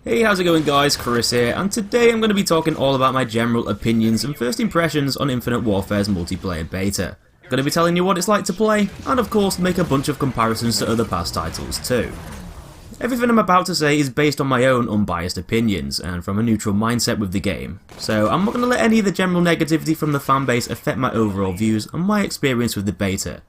Hey, how's it going guys, Chris here, and today I'm going to be talking all about my general opinions and first impressions on Infinite Warfare's multiplayer beta. I'm going to be telling you what it's like to play, and of course make a bunch of comparisons to other past titles too. Everything I'm about to say is based on my own unbiased opinions, and from a neutral mindset with the game, so I'm not going to let any of the general negativity from the fanbase affect my overall views and my experience with the beta.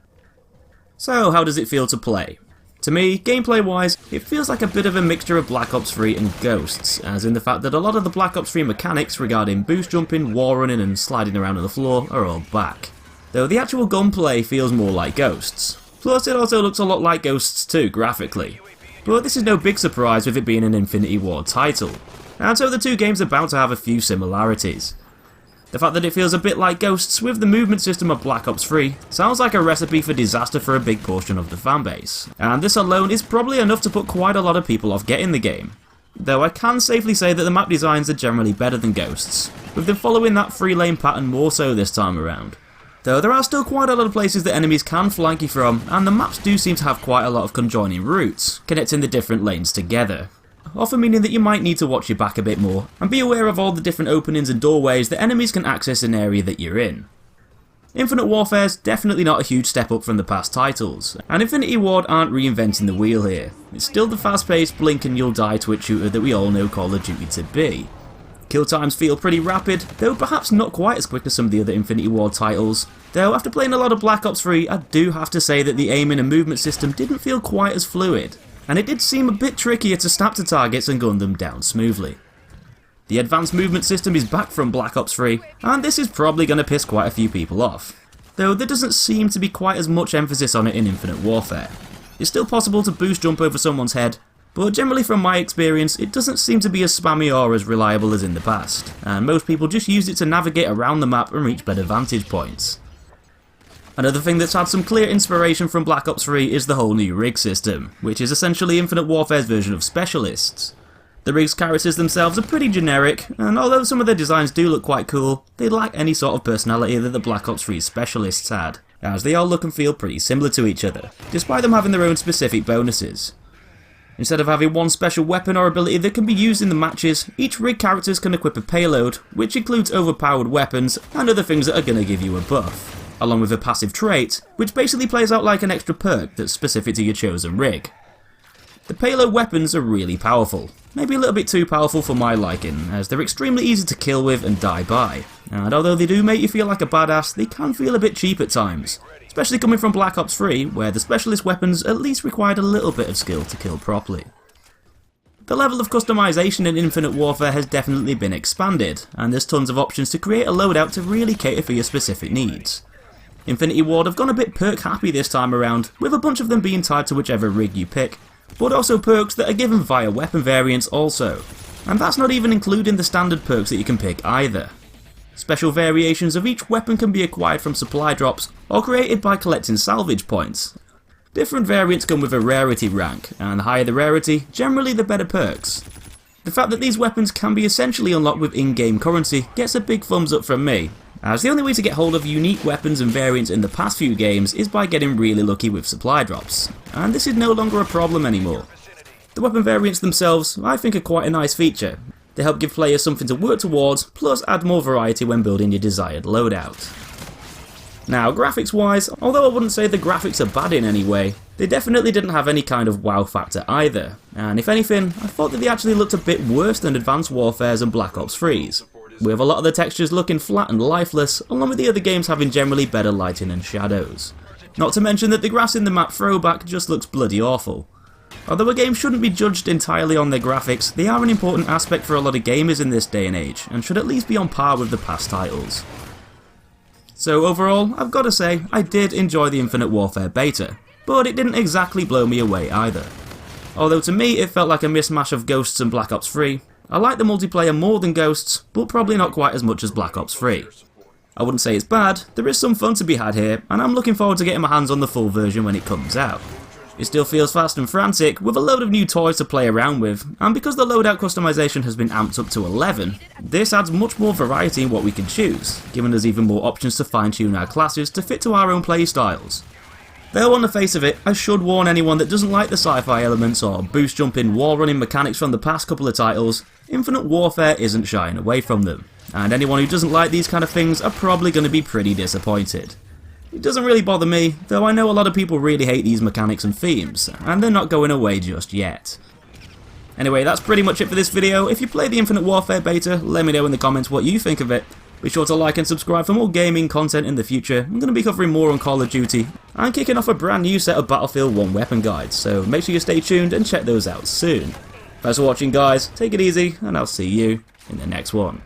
So how does it feel to play? To me, gameplay wise, it feels like a bit of a mixture of Black Ops 3 and Ghosts, as in the fact that a lot of the Black Ops 3 mechanics regarding boost jumping, wall running and sliding around on the floor are all back. Though the actual gunplay feels more like Ghosts. Plus it also looks a lot like Ghosts too, graphically. But this is no big surprise with it being an Infinity Ward title, and so the two games are bound to have a few similarities. The fact that it feels a bit like Ghosts with the movement system of Black Ops 3 sounds like a recipe for disaster for a big portion of the fanbase, and this alone is probably enough to put quite a lot of people off getting the game. Though I can safely say that the map designs are generally better than Ghosts, with them following that 3-lane pattern more so this time around. Though there are still quite a lot of places that enemies can flank you from, and the maps do seem to have quite a lot of conjoining routes, connecting the different lanes together. Often meaning that you might need to watch your back a bit more, and be aware of all the different openings and doorways that enemies can access an area that you're in. Infinite Warfare's definitely not a huge step up from the past titles, and Infinity Ward aren't reinventing the wheel here. It's still the fast-paced blink and you'll die twitch shooter that we all know Call of Duty to be. Kill times feel pretty rapid, though perhaps not quite as quick as some of the other Infinity Ward titles. Though after playing a lot of Black Ops 3, I do have to say that the aiming and movement system didn't feel quite as fluid, and it did seem a bit trickier to snap to targets and gun them down smoothly. The advanced movement system is back from Black Ops 3, and this is probably going to piss quite a few people off. Though there doesn't seem to be quite as much emphasis on it in Infinite Warfare. It's still possible to boost jump over someone's head, but generally from my experience it doesn't seem to be as spammy or as reliable as in the past, and most people just use it to navigate around the map and reach better vantage points. Another thing that's had some clear inspiration from Black Ops 3 is the whole new rig system, which is essentially Infinite Warfare's version of specialists. The rig's characters themselves are pretty generic, and although some of their designs do look quite cool, they lack any sort of personality that the Black Ops 3 specialists had, as they all look and feel pretty similar to each other, despite them having their own specific bonuses. Instead of having one special weapon or ability that can be used in the matches, each rig characters can equip a payload, which includes overpowered weapons and other things that are going to give you a buff, along with a passive trait, which basically plays out like an extra perk that's specific to your chosen rig. The payload weapons are really powerful, maybe a little bit too powerful for my liking, as they're extremely easy to kill with and die by, and although they do make you feel like a badass, they can feel a bit cheap at times, especially coming from Black Ops 3, where the specialist weapons at least required a little bit of skill to kill properly. The level of customization in Infinite Warfare has definitely been expanded, and there's tons of options to create a loadout to really cater for your specific needs. Infinity Ward have gone a bit perk happy this time around, with a bunch of them being tied to whichever rig you pick, but also perks that are given via weapon variants also, and that's not even including the standard perks that you can pick either. Special variations of each weapon can be acquired from supply drops or created by collecting salvage points. Different variants come with a rarity rank, and the higher the rarity, generally the better perks. The fact that these weapons can be essentially unlocked with in-game currency gets a big thumbs up from me, as the only way to get hold of unique weapons and variants in the past few games is by getting really lucky with supply drops, and this is no longer a problem anymore. The weapon variants themselves I think are quite a nice feature. They help give players something to work towards, plus add more variety when building your desired loadout. Now graphics wise, although I wouldn't say the graphics are bad in any way, they definitely didn't have any kind of wow factor either, and if anything, I thought that they actually looked a bit worse than Advanced Warfare's and Black Ops 3's. With a lot of the textures looking flat and lifeless, along with the other games having generally better lighting and shadows. Not to mention that the grass in the map throwback just looks bloody awful. Although a game shouldn't be judged entirely on their graphics, they are an important aspect for a lot of gamers in this day and age, and should at least be on par with the past titles. So overall, I've got to say, I did enjoy the Infinite Warfare beta, but it didn't exactly blow me away either. Although to me it felt like a mismatch of Ghosts and Black Ops 3, I like the multiplayer more than Ghosts, but probably not quite as much as Black Ops 3. I wouldn't say it's bad, there is some fun to be had here, and I'm looking forward to getting my hands on the full version when it comes out. It still feels fast and frantic, with a load of new toys to play around with, and because the loadout customization has been amped up to 11, this adds much more variety in what we can choose, giving us even more options to fine tune our classes to fit to our own playstyles. Though on the face of it, I should warn anyone that doesn't like the sci-fi elements or boost jumping wall running mechanics from the past couple of titles, Infinite Warfare isn't shying away from them, and anyone who doesn't like these kind of things are probably going to be pretty disappointed. It doesn't really bother me, though I know a lot of people really hate these mechanics and themes, and they're not going away just yet. Anyway, that's pretty much it for this video. If you played the Infinite Warfare beta, let me know in the comments what you think of it. Be sure to like and subscribe for more gaming content in the future. I'm going to be covering more on Call of Duty, and kicking off a brand new set of Battlefield 1 weapon guides, so make sure you stay tuned and check those out soon. Thanks for watching guys, take it easy, and I'll see you in the next one.